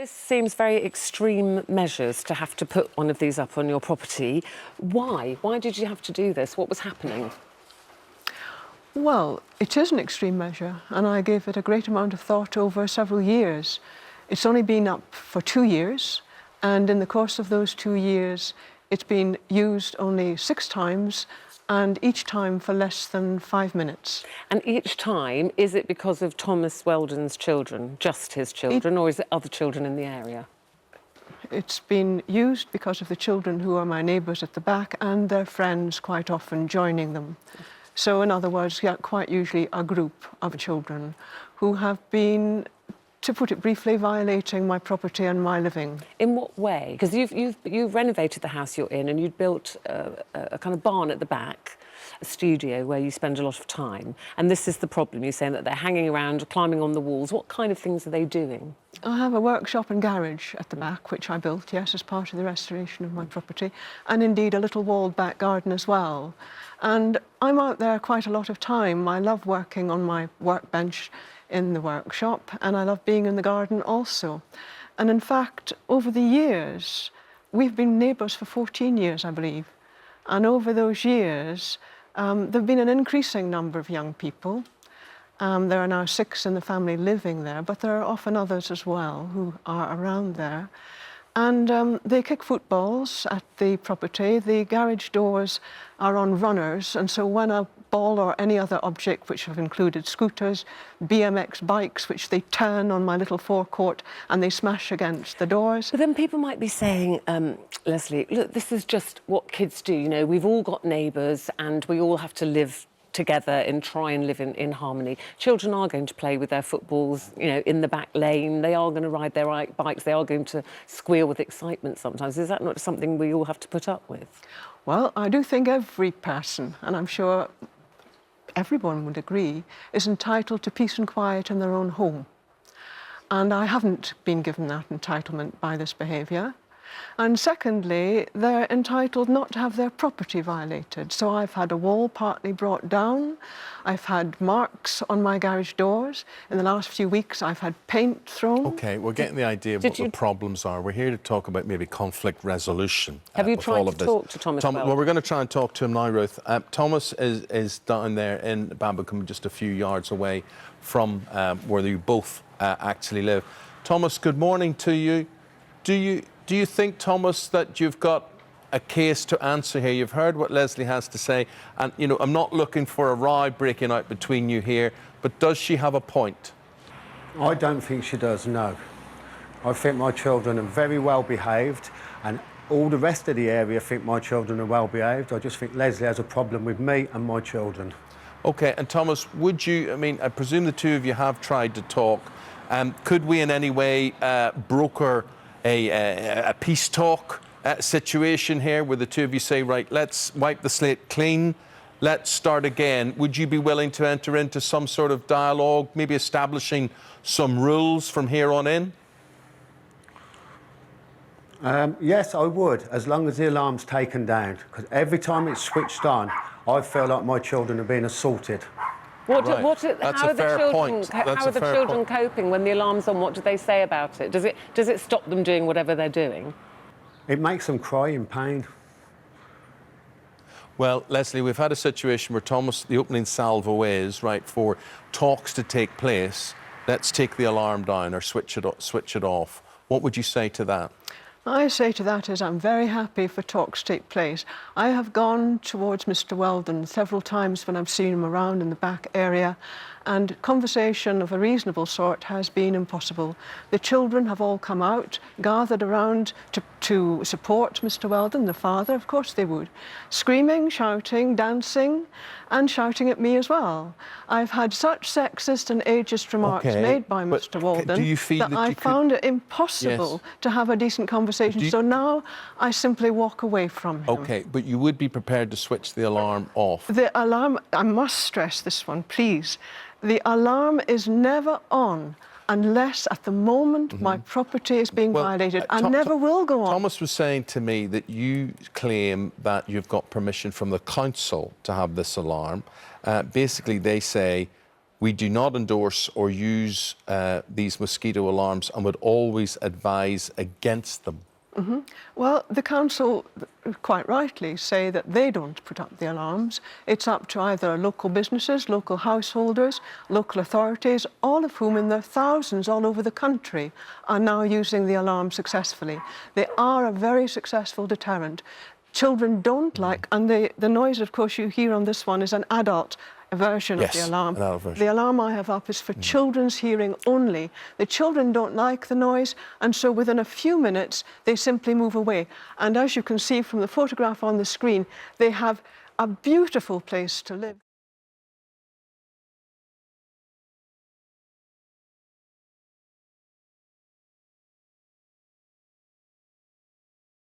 This seems very extreme measures to have to put one of these up on your property. Why? Why did you have to do this? What was happening? Well, it is an extreme measure, and I gave it a great amount of thought over several years. It's only been up for 2 years, and in the course of those 2 years, it's been used only 6 times, and each time for less than 5 minutes. And each time, is it because of Thomas Weldon's children, just his children, or is it other children in the area? It's been used because of the children who are my neighbours at the back and their friends quite often joining them. So in other words, yeah, quite usually a group of children who have been, to put it briefly, violating my property and my living. In what way? Because you've renovated the house you're in, and you'd built a kind of barn at the back, a studio where you spend a lot of time. And this is the problem. You're saying that they're hanging around, climbing on the walls. What kind of things are they doing? I have a workshop and garage at the back, which I built, yes, as part of the restoration of my property, and indeed a little walled back garden as well. And I'm out there quite a lot of time. I love working on my workbench in the workshop, and I love being in the garden also. And in fact, over the years, we've been neighbours for 14 years, I believe. And over those years, there've been an increasing number of young people. There are now 6 in the family living there, but there are often others as well who are around there. And they kick footballs at the property. The garage doors are on runners, and so when a ball or any other object, which have included scooters, BMX bikes, which they turn on my little forecourt and they smash against the doors. But then people might be saying, Lesley, look, this is just what kids do. You know, we've all got neighbours and we all have to live together and try and live in harmony. Children are going to play with their footballs, you know, in the back lane. They are going to ride their bikes. They are going to squeal with excitement sometimes. Is that not something we all have to put up with? Well, I do think every person, and I'm sure everyone would agree, is entitled to peace and quiet in their own home. And I haven't been given that entitlement by this behaviour. And secondly, they're entitled not to have their property violated. So I've had a wall partly brought down. I've had marks on my garage doors. In the last few weeks, I've had paint thrown. OK, we're getting the idea of what the problems are. We're here to talk about maybe conflict resolution. Have you tried to talk to Thomas Weldon? Well, we're going to try and talk to him now, Ruth. Thomas is down there in Babbacombe, just a few yards away from where you both actually live. Thomas, good morning to you. Do you think, Thomas, that you've got a case to answer here? You've heard what Lesley has to say, and, you know, I'm not looking for a row breaking out between you here, but does she have a point? I don't think she does, no. I think my children are very well behaved, and all the rest of the area think my children are well behaved. I just think Lesley has a problem with me and my children. OK, and Thomas, would you, I mean, I presume the two of you have tried to talk. Could we in any way broker a peace talk situation here where the two of you say, right, let's wipe the slate clean, let's start again? Would you be willing to enter into some sort of dialogue, maybe establishing some rules from here on in? Yes, I would, as long as the alarm's taken down, because every time it's switched on, I feel like my children are being assaulted. How are the children coping when the alarm's on? What do they say about it? Does it stop them doing whatever they're doing? It makes them cry in pain. Well, Lesley, we've had a situation where Thomas, the opening salvo is, right, for talks to take place, let's take the alarm down or switch it off. What would you say to that? I say to that is I'm very happy for talks to take place. I have gone towards Mr. Weldon several times when I've seen him around in the back area, and conversation of a reasonable sort has been impossible. The children have all come out, gathered around to support Mr. Weldon, the father, of course they would, screaming, shouting, dancing, and shouting at me as well. I've had such sexist and ageist remarks made by Mr. Weldon that I found it impossible to have a decent conversation. So now I simply walk away from him. OK, but you would be prepared to switch the alarm off? The alarm, I must stress this one, please. The alarm is never on unless at the moment my property is being violated. I never will go on. Thomas was saying to me that you claim that you've got permission from the council to have this alarm. Basically, they say We do not endorse or use these mosquito alarms and would always advise against them. Well, the council, quite rightly, say that they don't put up the alarms. It's up to either local businesses, local householders, local authorities, all of whom in their thousands all over the country are now using the alarm successfully. They are a very successful deterrent. Children don't like, and the noise, of course, you hear on this one is an adult version of the alarm. An adult version. The alarm I have up is for children's hearing only. The children don't like the noise, and so within a few minutes, they simply move away. And as you can see from the photograph on the screen, they have a beautiful place to live.